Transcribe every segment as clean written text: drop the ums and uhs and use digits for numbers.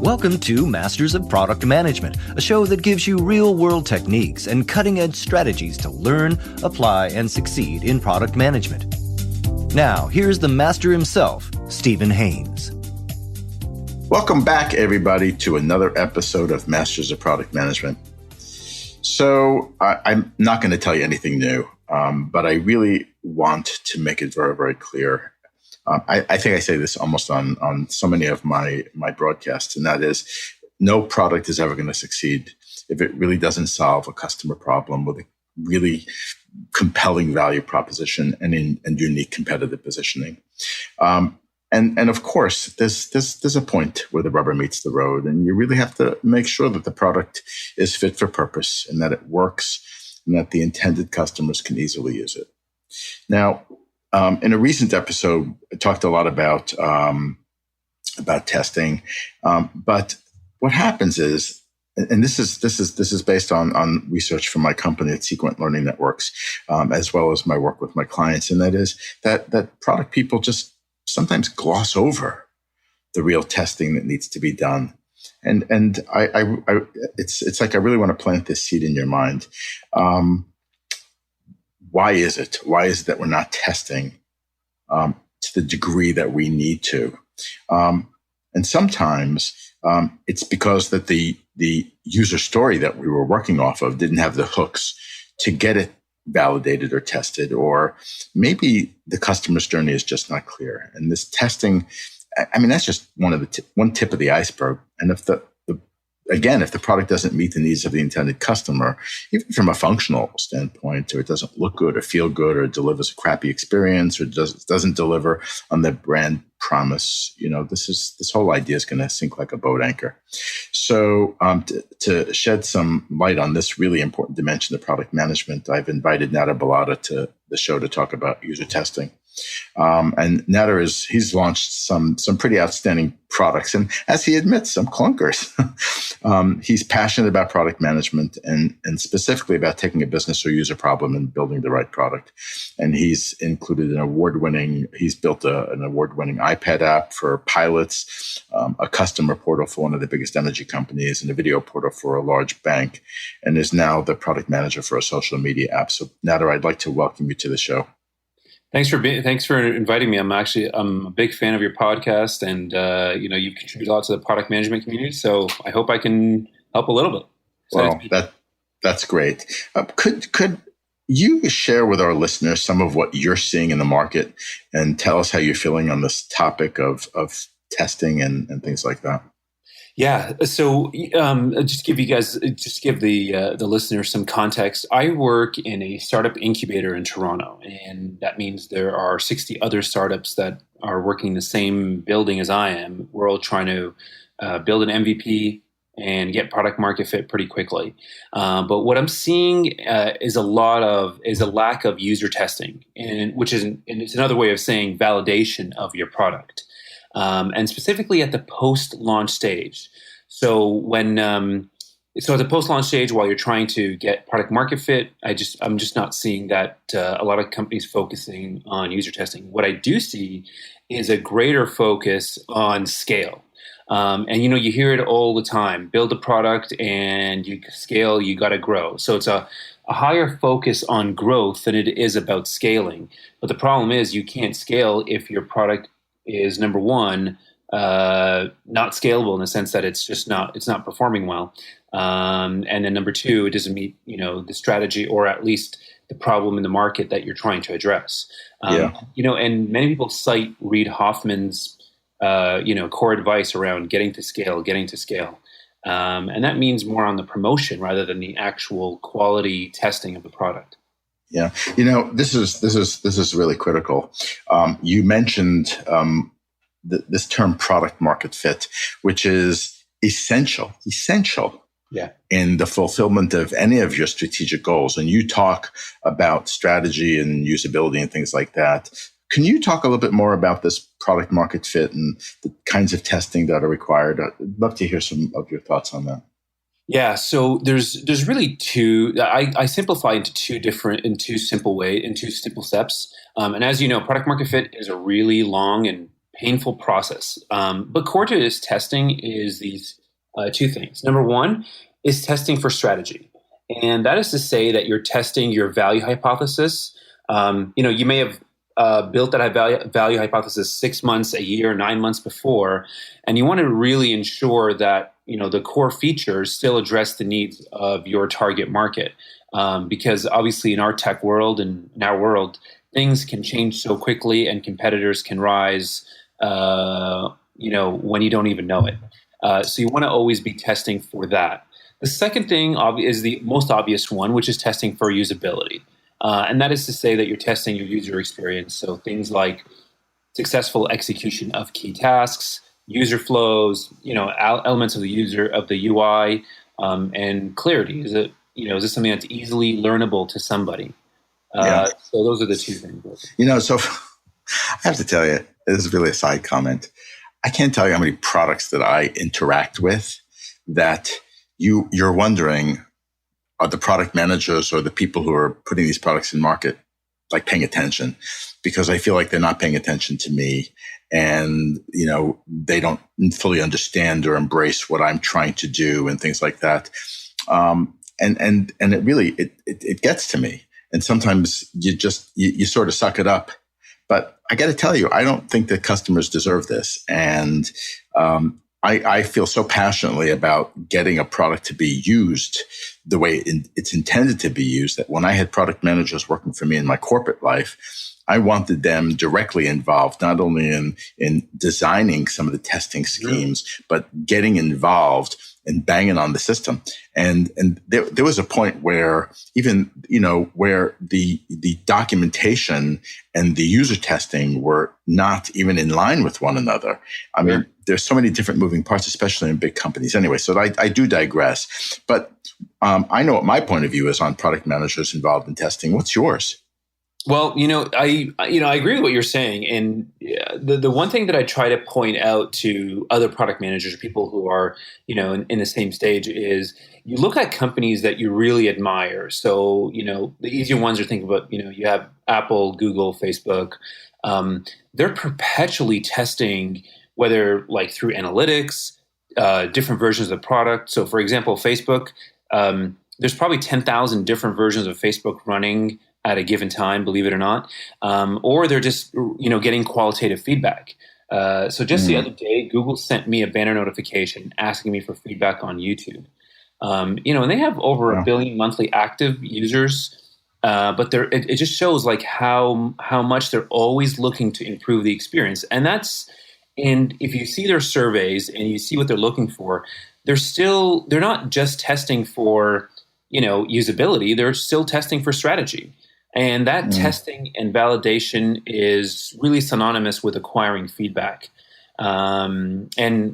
Welcome to Masters of Product Management, a show that gives you real-world techniques and cutting-edge strategies to learn, apply, and succeed in product management. Now, here's the master himself, Stephen Haines. Welcome back, everybody, to another episode of Masters of Product Management. So I'm not going to tell you anything new, but I really want to make it very, very clear. I think I say this almost on so many of my broadcasts, and that is no product is ever going to succeed if it really doesn't solve a customer problem with a really compelling value proposition and unique competitive positioning. And of course, there's a point where the rubber meets the road, and you really have to make sure that the product is fit for purpose and that it works and that the intended customers can easily use it. Now, in a recent episode, I talked a lot about testing, but what happens is, and this is based on research from my company at Sequent Learning Networks, as well as my work with my clients, and that is that product people just sometimes gloss over the real testing that needs to be done, and it's like I really want to plant this seed in your mind. Why is it? Why is it that we're not testing to the degree that we need to? And sometimes it's because that the user story that we were working off of didn't have the hooks to get it validated or tested, or maybe the customer's journey is just not clear. And this testing, I mean, that's just one tip of the iceberg. And if the product doesn't meet the needs of the intended customer, even from a functional standpoint, or it doesn't look good or feel good, or it delivers a crappy experience, or doesn't deliver on the brand promise, this whole idea is going to sink like a boat anchor. So to shed some light on this really important dimension of product management, I've invited Nadar Balata to the show to talk about user testing. And Nadar he's launched some pretty outstanding products, and as he admits, some clunkers. He's passionate about product management and specifically about taking a business or user problem and building the right product. And he's included he's built an award-winning iPad app for pilots, a customer portal for one of the biggest energy companies, and a video portal for a large bank, and is now the product manager for a social media app. So Nadar, I'd like to welcome you to the show. Thanks for inviting me. I'm a big fan of your podcast, and you've contributed a lot to the product management community. So I hope I can help a little bit. Well, that's great. Could you share with our listeners some of what you're seeing in the market, and tell us how you're feeling on this topic of testing and things like that? Yeah. So just give the listeners some context. I work in a startup incubator in Toronto, and that means there are 60 other startups that are working in the same building as I am. We're all trying to build an MVP and get product market fit pretty quickly. But what I'm seeing is a lack of user testing, and it's another way of saying validation of your product. And specifically at the post-launch stage. So at the post-launch stage, while you're trying to get product market fit, I'm just not seeing that a lot of companies focusing on user testing. What I do see is a greater focus on scale. And you hear it all the time: build a product and you scale, you got to grow. So it's a higher focus on growth than it is about scaling. But the problem is you can't scale if your product is, number one, not scalable in the sense that it's not performing well, and then number two, it doesn't meet the strategy or at least the problem in the market that you're trying to address. And many people cite Reid Hoffman's core advice around getting to scale, and that means more on the promotion rather than the actual quality testing of the product. Yeah, this is really critical. You mentioned this term product market fit, which is essential in the fulfillment of any of your strategic goals. And you talk about strategy and usability and things like that. Can you talk a little bit more about this product market fit and the kinds of testing that are required? I'd love to hear some of your thoughts on that. Yeah, so there's really two. I simplify into two simple steps. And as you know, product market fit is a really long and painful process. But core to this testing is these two things. Number one is testing for strategy. And that is to say that you're testing your value hypothesis. You may have built that value hypothesis 6 months, a year, 9 months before, and you want to really ensure that the core features still address the needs of your target market. Because obviously in our tech world and in our world, things can change so quickly and competitors can rise, when you don't even know it. So you want to always be testing for that. The second thing is the most obvious one, which is testing for usability. And that is to say that you're testing your user experience. So things like successful execution of key tasks, user flows, elements of the UI, and clarity. Is this something that's easily learnable to somebody? So those are the two things. So I have to tell you, this is really a side comment. I can't tell you how many products that I interact with that you're wondering, are the product managers or the people who are putting these products in market like paying attention? Because I feel like they're not paying attention to me, and they don't fully understand or embrace what I'm trying to do and things like that. And it really it gets to me. And sometimes you sort of suck it up. But I got to tell you, I don't think that customers deserve this. And I feel so passionately about getting a product to be used the way it's intended to be used that when I had product managers working for me in my corporate life, I wanted them directly involved, not only in designing some of the testing schemes, but getting involved and banging on the system. And there was a point where even, where the documentation and the user testing were not even in line with one another. I mean, there's so many different moving parts, especially in big companies. Anyway, so I do digress. But I know what my point of view is on product managers involved in testing. What's yours? Well, I agree with what you're saying, and the one thing that I try to point out to other product managers or people who are, in the same stage is you look at companies that you really admire. So, the easier ones are thinking about, you have Apple, Google, Facebook. They're perpetually testing, whether like through analytics, different versions of the product. So, for example, Facebook, there's probably 10,000 different versions of Facebook running at a given time, believe it or not, or they're just getting qualitative feedback. So just the other day, Google sent me a banner notification asking me for feedback on YouTube. And they have over 1 billion monthly active users, but it just shows like how much they're always looking to improve the experience. And if you see their surveys and you see what they're looking for, they're not just testing for usability, they're still testing for strategy. And that testing and validation is really synonymous with acquiring feedback. And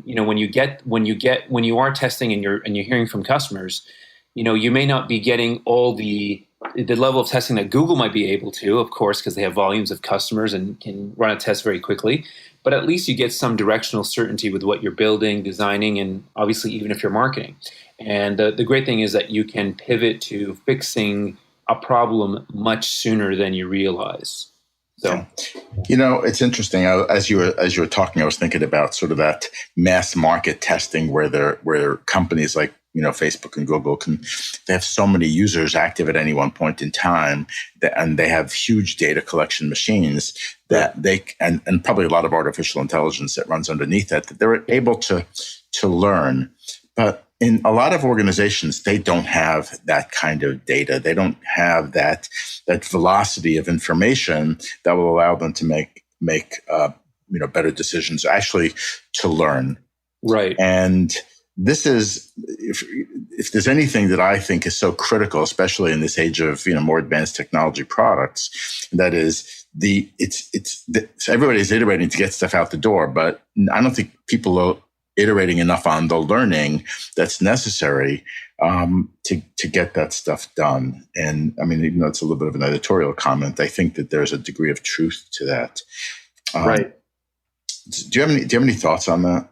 when you are testing and you're hearing from customers, you may not be getting all the level of testing that Google might be able to, of course, because they have volumes of customers and can run a test very quickly. But at least you get some directional certainty with what you're building, designing, and obviously even if you're marketing. And the great thing is that you can pivot to fixing a problem much sooner than you realize. So, it's interesting. As you were talking, I was thinking about sort of that mass market testing where companies like Facebook and Google they have so many users active at any one point in time, and they have huge data collection machines that and probably a lot of artificial intelligence that runs underneath that they're able to learn. But in a lot of organizations, they don't have that kind of data. They don't have that velocity of information that will allow them to make better decisions, actually to learn. Right. And this is, if there's anything that I think is so critical, especially in this age of more advanced technology products, that is so everybody's iterating to get stuff out the door, but I don't think people are iterating enough on the learning that's necessary to get that stuff done. And I mean, even though it's a little bit of an editorial comment, I think that there's a degree of truth to that. Right. Do you have any thoughts on that?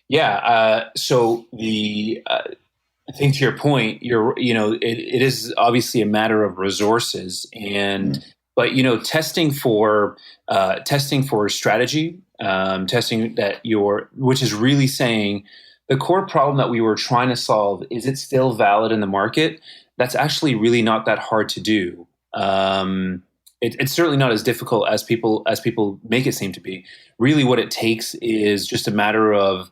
Yeah. So I think to your point, it is obviously a matter of resources, and But testing for strategy, testing which is really saying the core problem that we were trying to solve, is it still valid in the market? That's actually really not that hard to do. It's certainly not as difficult as people make it seem to be. Really, what it takes is just a matter of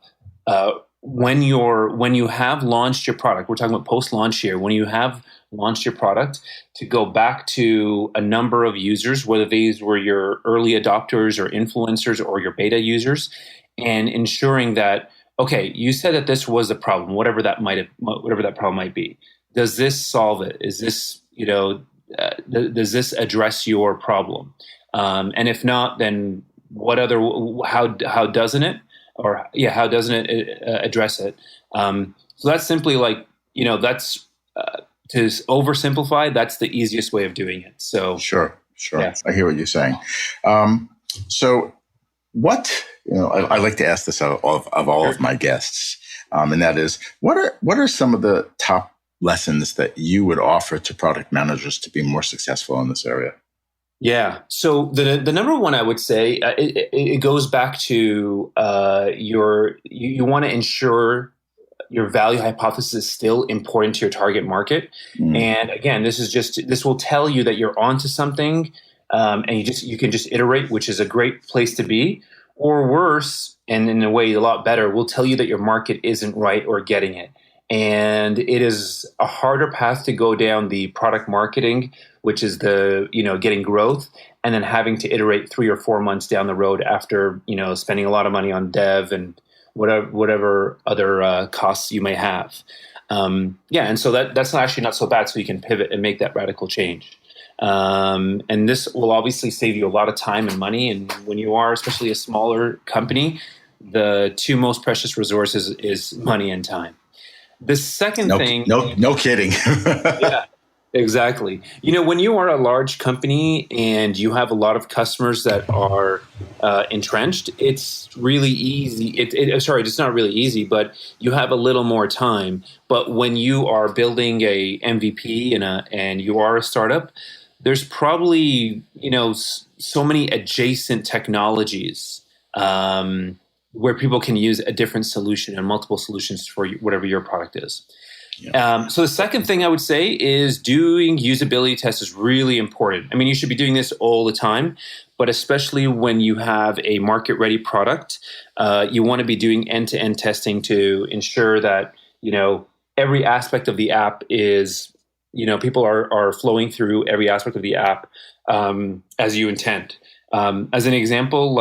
when you have launched your product. We're talking about post-launch here. When you have launched your product, to go back to a number of users, whether these were your early adopters or influencers or your beta users, and ensuring that, okay, you said that this was a problem, whatever that problem might be. Does this solve it? Is this, does this address your problem? And if not, then how doesn't it? How doesn't it address it? So that's simply that's to oversimplify. That's the easiest way of doing it. So sure. Yeah. I hear what you're saying. So what, I like to ask this of all of my guests, and that is, what are some of the top lessons that you would offer to product managers to be more successful in this area? Yeah. So the number one, I would say, it goes back to you want to ensure your value hypothesis is still important to your target market. And again, this will tell you that you're onto something, and you can just iterate, which is a great place to be. Or worse, and in a way a lot better, will tell you that your market isn't right or getting it. And it is a harder path to go down, the product marketing, which is getting growth, and then having to iterate 3 or 4 months down the road after, spending a lot of money on dev and whatever other costs you may have. And so that's actually not so bad. So you can pivot and make that radical change. And this will obviously save you a lot of time and money. And when you are, especially a smaller company, the two most precious resources is money and time. The second thing... No kidding. Yeah, exactly. When you are a large company and you have a lot of customers that are entrenched, it's really easy. It's not really easy, but you have a little more time. But when you are building a MVP and you are a startup, there's probably, so many adjacent technologies where people can use a different solution and multiple solutions for whatever your product is. Yeah. So the second thing I would say is doing usability tests is really important. I mean, you should be doing this all the time, but especially when you have a market-ready product, you want to be doing end-to-end testing to ensure that, every aspect of the app is, people are flowing through every aspect of the app as you intend. As an example,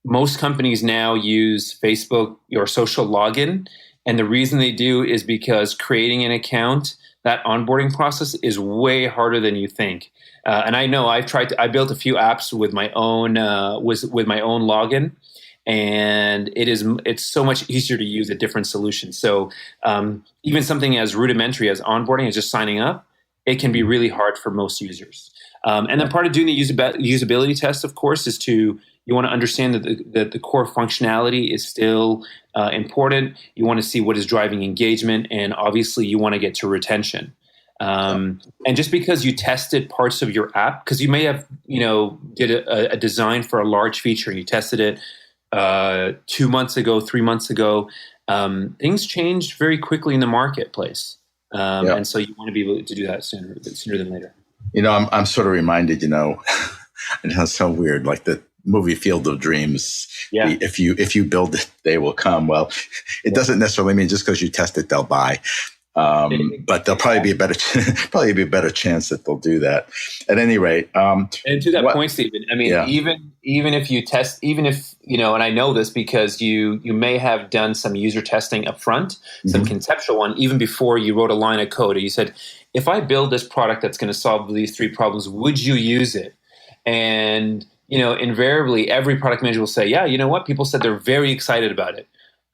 most companies now use Facebook or social login. And the reason they do is because creating an account, that onboarding process is way harder than you think. And I know I built a few apps with my own with my own login, and it's so much easier to use a different solution. So even something as rudimentary as onboarding, as just signing up, it can be really hard for most users. And then part of doing the usability test, of course, is you want to understand that the core functionality is still important. You want to see what is driving engagement, and obviously you want to get to retention. And just because you tested parts of your app, because you may have did a design for a large feature and you tested it 2 months ago, 3 months ago, things changed very quickly in the marketplace, and so you want to be able to do that sooner than later. I'm sort of reminded, it sounds so weird, like the movie Field of Dreams. Yeah. If you build it, they will come. Well, it doesn't necessarily mean just because you test it, they'll buy. But there'll probably be a better chance that they'll do that. At any rate, and to that point, Stephen, I mean, even if you test, even if and I know this because you may have done some user testing up front, some conceptual one, even before you wrote a line of code. Or you said, if I build this product that's going to solve these 3 problems, would you use it? And invariably, every product manager will say, yeah, you know what? People said they're very excited about it.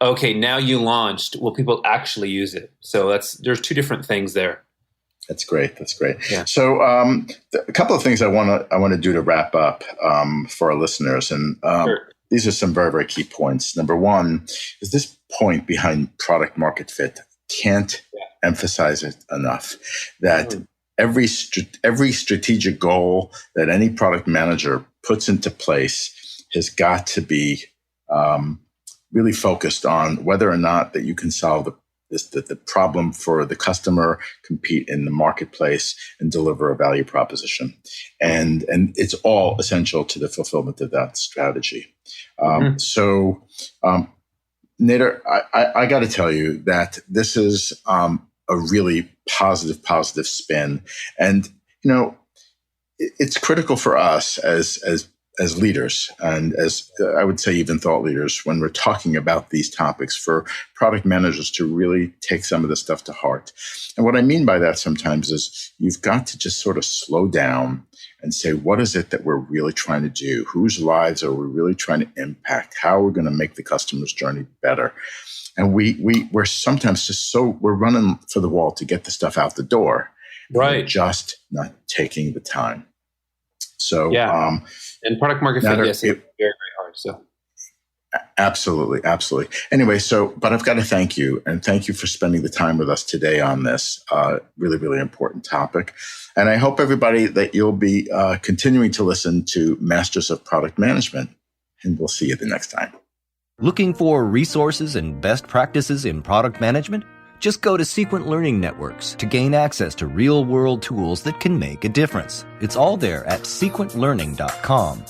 Okay, now you launched. Will people actually use it? So there's 2 different things there. That's great. Yeah. So a couple of things I want to do to wrap up for our listeners, and Sure. These are some very, very key points. Number one is this point behind product market fit. Can't emphasize it enough that every strategic goal that any product manager puts into place has got to be really focused on whether or not that you can solve the problem for the customer, compete in the marketplace, and deliver a value proposition. And it's all essential to the fulfillment of that strategy. So, Nadar, I got to tell you that this is a really positive spin. And, it's critical for us as leaders, and as I would say even thought leaders, when we're talking about these topics, for product managers to really take some of this stuff to heart. And what I mean by that sometimes is you've got to just sort of slow down and say, what is it that we're really trying to do? Whose lives are we really trying to impact? How are we going to make the customer's journey better? And we're sometimes just we're running for the wall to get the stuff out the door. Right. Just not taking the time. So, yeah. And product market fit, yes, it's very, very hard. So, absolutely. Anyway, but I've got to thank you, and thank you for spending the time with us today on this really, really important topic. And I hope everybody that you'll be continuing to listen to Masters of Product Management, and we'll see you the next time. Looking for resources and best practices in product management? Just go to Sequent Learning Networks to gain access to real-world tools that can make a difference. It's all there at sequentlearning.com.